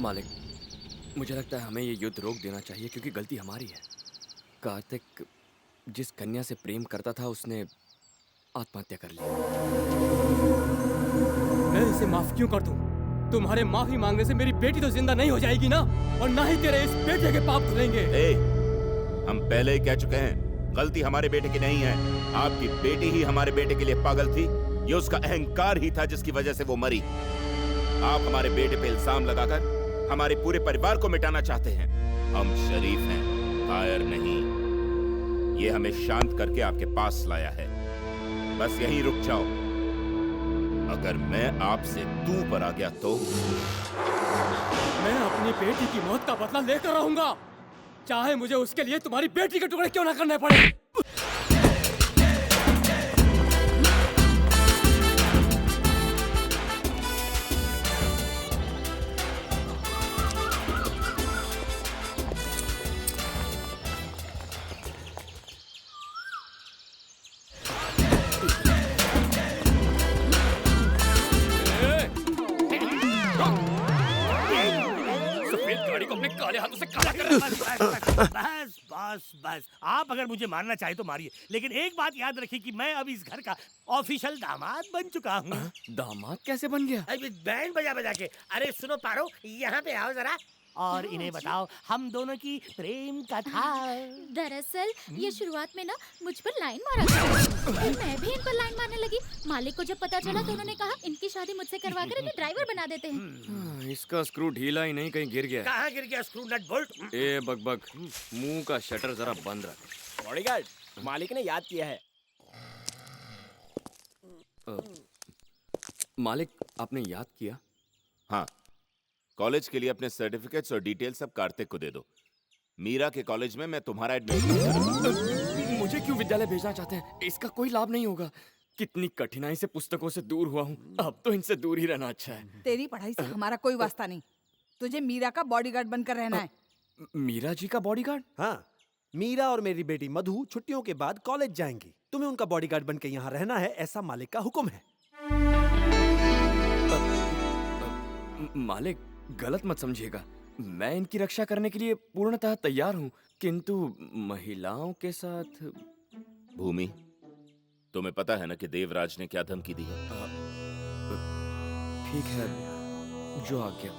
मालिक, मुझे लगता है हमें ये युद्ध रोक देना चाहिए क्योंकि गलती हमारी है। कार्तिक जिस कन्या से प्रेम करता था उसने आत्महत्या कर ली। मैं इसे माफ क्यों कर दूं? तुम्हारे माफी मांगने से मेरी बेटी तो जिंदा नहीं हो जाएगी ना, और ना ही तेरे इस बेटे के पाप धुलेंगे। हम पहले ही कह चुके हैं, गलती हमारे बेटे की नहीं है। आपकी बेटी ही हमारे बेटे के लिए पागल थी। ये उसका अहंकार ही था जिसकी वजह से वो मरी। आप हमारे बेटे पे इल्जाम लगाकर हमारे पूरे परिवार को मिटाना चाहते हैं। हम शरीफ हैं, कायर नहीं। ये हमें शांत करके आपके पास लाया है। बस यहीं रुक जाओ। अगर मैं आपसे तू पर आ गया तो मैं अपनी बेटी की मौत का बदला लेकर रहूंगा, चाहे मुझे उसके लिए तुम्हारी बेटी के टुकड़े क्यों ना करने पड़े। काले हाथों से काला कर। बस बस बस, आप अगर मुझे मारना चाहे तो मारिए, लेकिन एक बात याद रखिए कि मैं अब इस घर का ऑफिशियल दामाद बन चुका हूँ। दामाद कैसे बन गया? बैंड बजा बजा के। अरे सुनो पारो, यहाँ पे आओ जरा और इन्हें बताओ हम दोनों की प्रेम कथा। दरअसल ये शुरुआत में ना मुझ पर लाइन मारा था, मैं भी इन पर लाइन मारने लगी। मालिक को जब पता चला तो उन्होंने कहा इनकी शादी मुझसे करवाकर इन्हें ड्राइवर बना देते हैं। इसका स्क्रू ढीला ही नहीं, कहीं गिर गया। कहाँ गिर गया स्क्रू नट बोल्ट? ए बकबक, मुंह का शटर जरा बंद रख। बॉडीगार्ड, मालिक ने याद किया है। मालिक, आपने याद किया? हाँ, कॉलेज के लिए अपने सर्टिफिकेट्स और डिटेल सब कार्तिक को दे दो। मीरा के कॉलेज में मैं तुम्हारा एडमिशन। मुझे क्यों विद्यालय भेजना चाहते हैं? इसका कोई लाभ नहीं होगा। कितनी कठिनाई से पुस्तकों से दूर हुआ हूँ, अब तो इनसे दूर ही रहना अच्छा है। तेरी पढ़ाई से हमारा कोई वास्ता नहीं, तुझे मीरा का बॉडीगार्ड बनकर रहना है। मीरा जी का बॉडीगार्ड? हाँ, मीरा और मेरी बेटी मधु छुट्टियों के बाद कॉलेज जाएंगी। तुम्हें उनका बॉडीगार्ड बनकर यहाँ रहना है, ऐसा मालिक का हुक्म है। मालिक, गलत मत समझिएगा, मैं इनकी रक्षा करने के लिए पूर्णतः तैयार हूँ, किंतु महिलाओं के साथ। भूमि, तुम्हें पता है ना कि देवराज ने क्या धमकी दी है? ठीक है, जो आज्ञा।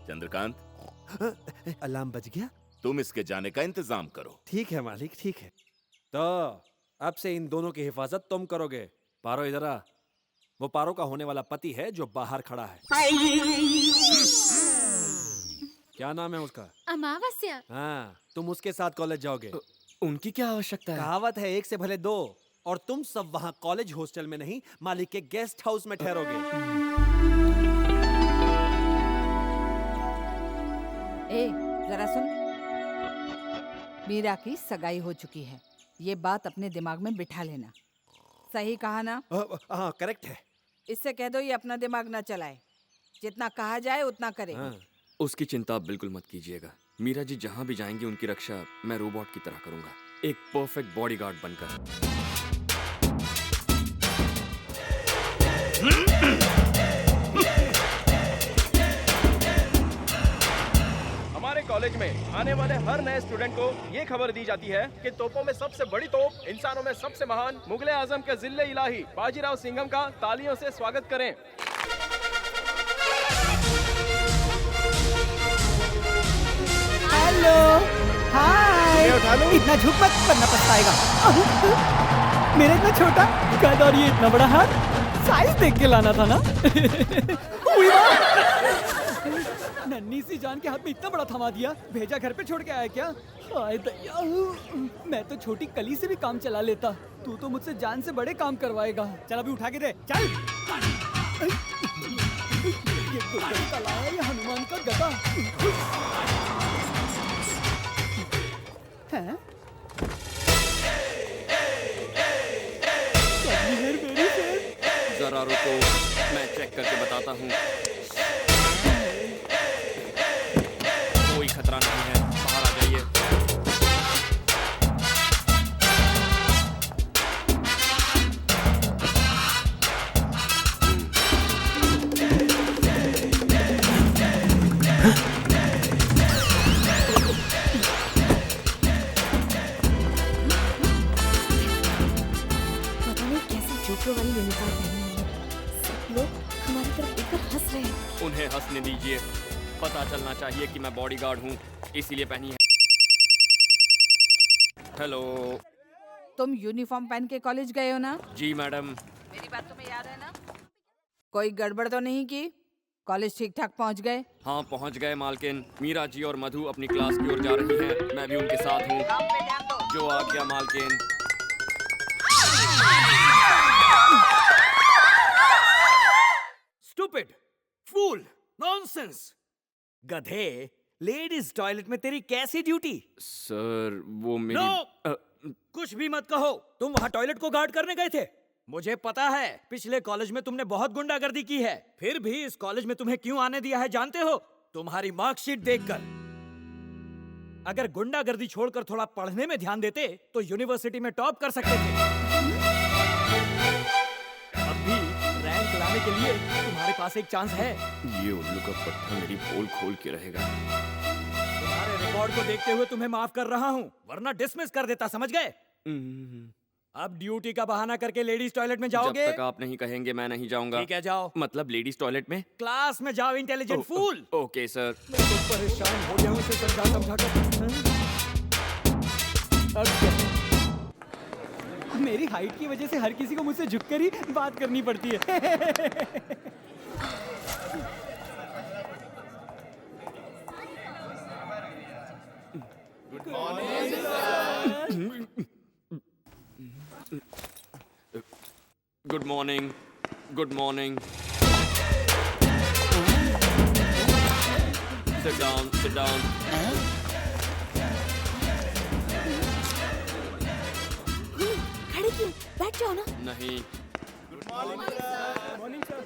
चंद्रकांत, अलार्म बज गया? तुम इसके जाने का इंतजाम करो। ठीक है मालिक, ठीक है। तो अब से इन दोनों की हिफाजत तुम करोगे। पारो इधर आ। वो पारो का होने वाला पति है जो बाहर खड़ा है। क्या नाम है उसका? अमावस्या। हाँ, तुम उसके साथ कॉलेज जाओगे। उनकी क्या आवश्यकता है? कहावत है, एक से भले दो। और तुम सब वहाँ कॉलेज हॉस्टल में नहीं, मालिक के गेस्ट हाउस में ठहरोगे। ए, जरा सुन, मीरा की सगाई हो चुकी है, ये बात अपने दिमाग में बिठा लेना। सही कहा ना? हाँ, करेक्ट है। इससे कह दो ये अपना दिमाग ना चलाए, जितना कहा जाए उतना करे। हाँ। उसकी चिंता आप बिल्कुल मत कीजिएगा। मीरा जी जहाँ भी जाएंगी उनकी रक्षा मैं रोबोट की तरह करूंगा, एक परफेक्ट बॉडीगार्ड बनकर। हमारे कॉलेज में आने वाले हर नए स्टूडेंट को ये खबर दी जाती है कि तोपों में सबसे बड़ी तोप, इंसानों में सबसे महान मुगले आजम के जिल्ले इलाही बाजीराव सिंघम का तालियों से स्वागत करें। हेलो, हाय। इतना झुक मत वरना पछताएगा। मेरा इतना छोटा कद और ये इतना बड़ा हाथ, साइज देख के लाना था ना। नन्ही सी जान के हाथ में इतना बड़ा थमा दिया, भेजा घर पे छोड़ के आया क्या? हाय दैया, मैं तो छोटी कली से भी काम चला लेता, तू तो मुझसे जान से बड़े काम करवाएगा। चल अभी उठा के दे, चल। ये दुर्गम का लाया, ये हनुमान का गदा है। जरा रुको, मैं चेक करके बताता हूँ। कोई खतरा नहीं है, बाहर आ जाइए। हंसने दीजिए। पता चलना चाहिए कि मैं बॉडीगार्ड हूँ, इसीलिए पहनी है। हेलो। तुम यूनिफॉर्म पहन के कॉलेज गए हो ना? जी मैडम। मेरी बात तुम्हें याद है ना? कोई गड़बड़ तो नहीं की? कॉलेज ठीक ठाक पहुंच गए? हाँ पहुँच गए मालकिन। मीरा जी और मधु अपनी क्लास की ओर जा रही हैं, मैं भी उनके साथ हूँ। काम पे ध्यान दो। जो आ गया मालकिन। स्टूपिड, फूल, नॉनसेंस, गधे। लेडीज टॉयलेट में तेरी कैसी ड्यूटी? सर वो मेरी नो! कुछ भी मत कहो। तुम वहाँ टॉयलेट को गार्ड करने गए थे। मुझे पता है पिछले कॉलेज में तुमने बहुत गुंडागर्दी की है, फिर भी इस कॉलेज में तुम्हें क्यों आने दिया है जानते हो? तुम्हारी मार्कशीट देखकर। अगर गुंडागर्दी छोड़कर थोड़ा पढ़ने में ध्यान देते तो यूनिवर्सिटी में टॉप कर सकते थे। अब भी रैंक लाने के लिए तुम्हारे पास एक चांस है। ये उल्लू का पट्टा मेरी पोल खोल के रहेगा। तुम्हारे रिकॉर्ड को देखते हुए तुम्हें माफ कर रहा हूँ, वरना डिसमिस कर देता, समझ गए? अब ड्यूटी का बहाना करके लेडीज टॉयलेट में जाओगे? जब तक आप नहीं कहेंगे मैं नहीं जाऊंगा। ठीक है, जाओ। मतलब लेडीज टॉयलेट में? क्लास में जाओ, इंटेलिजेंट फूल। Okay sir. मैं तो परेशान हो गया हूँ इसे समझा कर। अब क्या? मेरी हाइट की वजह से हर किसी को मुझसे झुककर ही बात करनी पड़ती है। Good morning. Good morning. Sit down, sit down. खड़े क्यों? बैठ जाओ ना। नहीं। Good morning sir.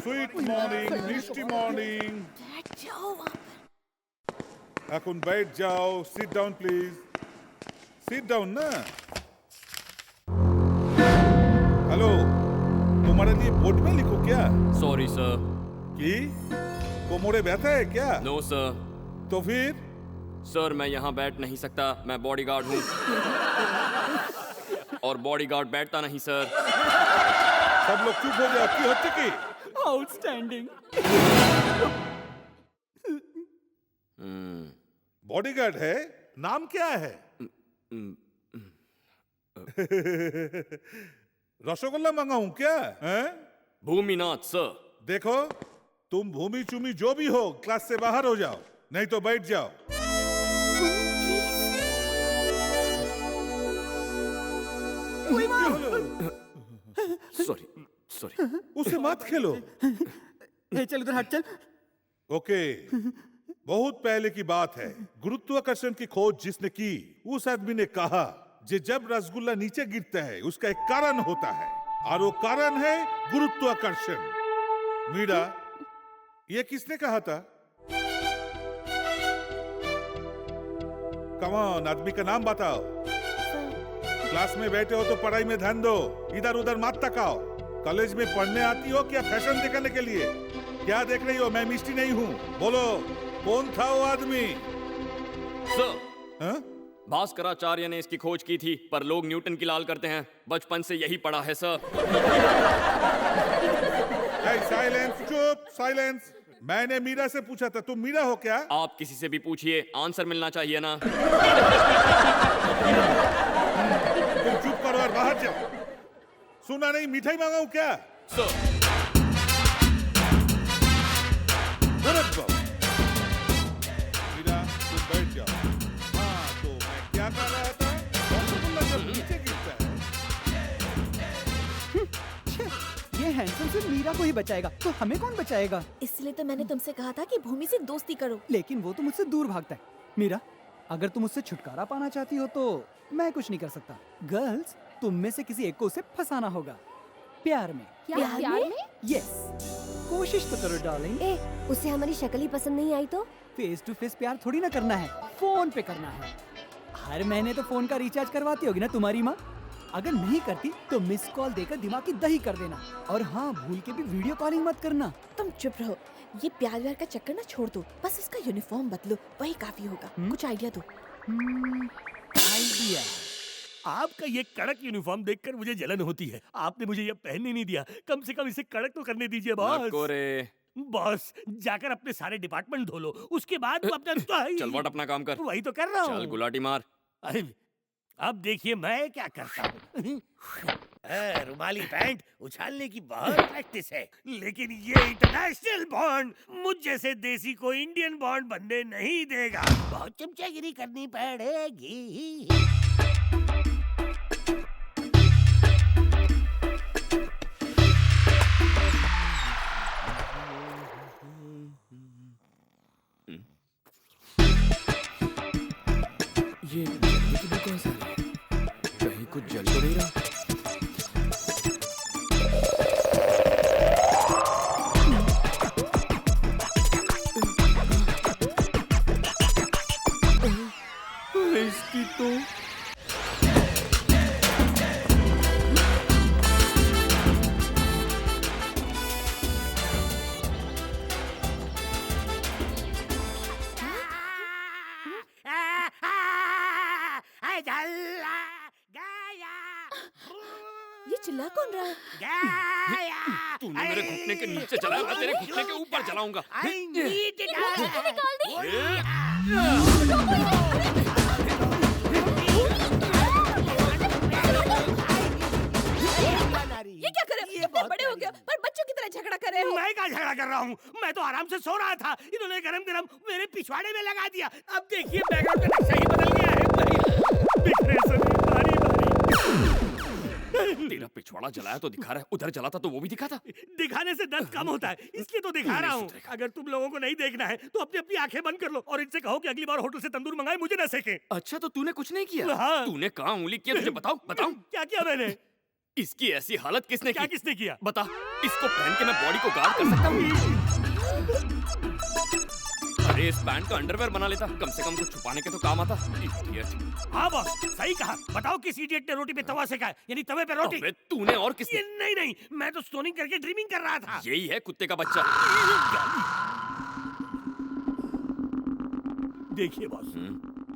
Sweet morning, মিষ্টি মর্নিং। बैठ जाओ वहाँ पर। এখন बैठ जाओ, sit down please. Sit down ना। हेलो, तुम्हारे लिए बोर्ड में लिखो क्या? Sorry sir. कि कोमरे बैठा है क्या? No sir. तो फिर? सर मैं यहाँ बैठ नहीं सकता, मैं बॉडीगार्ड हूँ। और बॉडीगार्ड बैठता नहीं सर। सब लोग चुप हो जाओ। की होती की? आउटस्टैंडिंग। बॉडीगार्ड है? नाम क्या है? रसगुल्ला मंगाऊं क्या? हैं? भूमिनाथ सर। देखो, तुम भूमि चूमी जो भी हो, क्लास से बाहर हो जाओ, नहीं तो बैठ जाओ। Sorry sorry. उसे मत खेलो। चल उधर हट चल। ओके, बहुत पहले की बात है। गुरुत्वाकर्षण की खोज जिसने की, उस आदमी ने कहा कि जब रसगुल्ला नीचे गिरता है उसका एक कारण होता है, और वो कारण है गुरुत्वाकर्षण। मीरा, ये किसने कहा था? कम ऑन, आदमी का नाम बताओ। क्लास में बैठे हो तो पढ़ाई में ध्यान दो, इधर उधर मत तकाओ। कॉलेज में पढ़ने आती हो क्या फैशन दिखाने के लिए? क्या देख रही हो? मैं मिस्टी नहीं हूँ। बोलो, कौन था वो आदमी? सर, हाँ? भास्कराचार्य ने इसकी खोज की थी, पर लोग न्यूटन की लाल करते हैं। बचपन से यही पढ़ा है सर। साइलेंस, चुप, साइलेंस। मैंने मीरा से पूछा था, तुम मीरा हो क्या? आप किसी से भी पूछिए, आंसर मिलना चाहिए ना। तुम चुप करो और बाहर जाओ। सुना नहीं, मिठाई मंगाऊं क्या? सर। मीरा, तुम बैठ जाओ। हाँ, तो मैं क्या कर रहा था? रसगुल्ला जब नीचे गिरता है। ये हैंडसम से मीरा को ही बचाएगा, तो हमें कौन बचाएगा? इसलिए तो मैंने तुमसे कहा था कि भूमि से दोस्ती करो। लेकिन वो तो मुझसे दूर भागता है। मीरा, अगर तुम उससे छुटकारा पाना चाहती हो तो मैं कुछ नहीं कर सकता। गर्ल्स, तुम में से किसी एक को उसे फंसाना होगा, प्यार में। प्यार में? यस, कोशिश तो करो डार्लिंग। उसे हमारी शक्ल ही पसंद नहीं आई तो? फेस टू फेस प्यार थोड़ी ना करना है, फोन पे करना है। हर महीने तो फोन का रिचार्ज करवाती होगी ना तुम्हारी माँ? अगर नहीं करती तो मिस कॉल देकर दिमाग की दही कर देना। और हाँ, भूल के भी वीडियो कॉलिंग मत करना। तुम चुप रहो। ये प्यार व्यार का चक्कर ना छोड़ दो, बस उसका यूनिफॉर्म बदलो, वही काफी होगा। कुछ आइडिया दो। आइडिया? आपका ये कड़क यूनिफॉर्म देखकर मुझे जलन होती है। आपने मुझे ये पहनने नहीं दिया, कम से कम इसे कड़क तो करने दीजिए बॉस। नको रे, बॉस जाकर अपने सारे डिपार्टमेंट धो लो, उसके बाद वो अपना चल वट अपना काम कर। वही तो कर रहा चल हूँ। गुलाटी मार। अरे अब देखिए मैं क्या करता हूँ। रुमाली पैंट उछालने की बहुत प्रैक्टिस है, लेकिन ये इंटरनेशनल बॉन्ड मुझ जैसे देसी को इंडियन बॉन्ड बनने नहीं देगा। बहुत चमचागिरी करनी पड़ेगी। ये जल्दी की बुक कौन सा है? कहीं कुछ जल तो नहीं रहा? इसकी तो ये चिल्ला कौन रहा है? तूने मेरे घुटने के नीचे चलाया, मैं तेरे घुटने के ऊपर चलाऊंगा। निकाल दे। ये क्या कर रहे हो? इतने बड़े हो गए पर बच्चों की तरह झगड़ा कर रहे हो। मैं क्या झगड़ा कर रहा हूँ? मैं तो आराम से सो रहा था, इन्होंने गरम गरम मेरे पिछवाड़े में लगा दिया। अब देखिए बैकग्राउंड का नक्शा ही बदल गया है। बिखरे सभी बारी बारी। तेरा पिछवाड़ा जलाया तो दिखा रहा है, उधर जला था तो वो भी दिखा था। दिखाने से दर्द कम होता है, इसलिए तो दिखा रहा हूँ। अगर तुम लोगों को नहीं देखना है तो अपनी अपनी आंखें बंद कर लो और इनसे कहो कि अगली बार होटल से तंदूर मंगाए, मुझे न सेके। अच्छा तो तूने कुछ नहीं किया? हाँ। तूने कहाँ उंगली किया? तुझे बताऊं? बताऊं? क्या किया मैंने? इसकी ऐसी हालत किसने क्या की? किसने किया? बता। इसको पहन के मैं बॉडी को गार्ड कर सकता हूँ? अरे इस पैंट का अंडरवेयर बना लेता, कम से कम कुछ छुपाने के तो काम आता। Idiot। हाँ बॉस सही कहा। बताओ किस इडियट ने रोटी पे तवा सेका है, यानी तवे पे रोटी? अबे तूने और किसने? ये नहीं, मैं तो स्टोनिंग करके ड्रीमिंग कर रहा था। यही है कुत्ते का बच्चा। देखिए बॉस,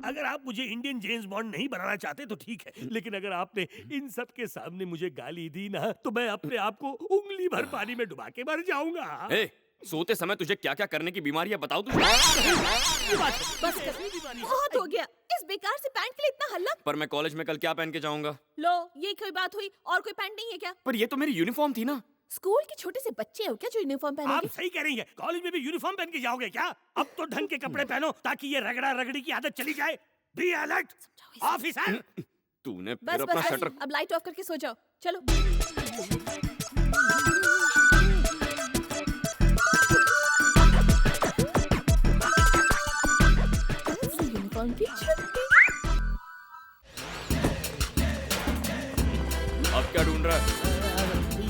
अगर आप मुझे इंडियन जेम्स बॉन्ड नहीं बनाना चाहते तो ठीक है, लेकिन अगर आपने इन सब के सामने मुझे गाली दी ना तो मैं अपने आप को उंगली भर पानी में डुबा के मर जाऊंगा। ए, सोते समय तुझे क्या क्या करने की बीमारी है बताओ तुझे। बस कर, बहुत हो गया। इस बेकार से पैंट के लिए इतना हल्ला। पर मैं कॉलेज में कल क्या पहन के जाऊंगा? लो ये कोई बात हुई? और कोई पैंट नहीं है क्या? पर ये तो मेरी यूनिफॉर्म थी ना। स्कूल के छोटे से बच्चे हो क्या जो यूनिफॉर्म आप पहनोगे? सही कह रही हैं। कॉलेज में भी यूनिफॉर्म पहन के जाओगे क्या? अब तो ढंग के कपड़े पहनो ताकि ये रगड़ा रगड़ी की आदत चली जाए। Be alert officer. तूने बस फिर अपना बस शटर। अब लाइट ऑफ करके सो जाओ। चलो। यूनिफॉर्म की छुट्टी। अब क्या ढूंढ रहा है?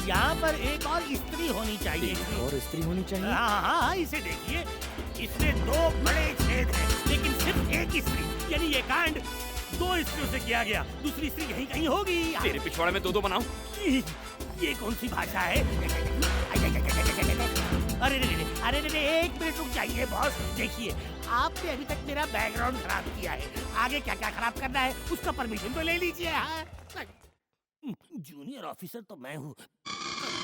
यहाँ पर एक और स्त्री होनी चाहिए। और स्त्री होनी चाहिए। हाँ, इसे देखिए, इसमें 2 बड़े छेद हैं, लेकिन सिर्फ एक स्त्री, यानी ये कांड 2 स्त्रियों से किया गया। दूसरी स्त्री यहीं कहीं होगी। तेरे पिछवाड़े में 2-2 बनाऊं? ये कौन सी भाषा है? अरे 1 मिनट रुक जाइए बॉस। देखिए, आपने अभी तक मेरा बैकग्राउंड खराब किया है, आगे क्या क्या खराब करना है उसका परमिशन तो ले लीजिए। हाँ? जूनियर ऑफिसर तो मैं हूँ,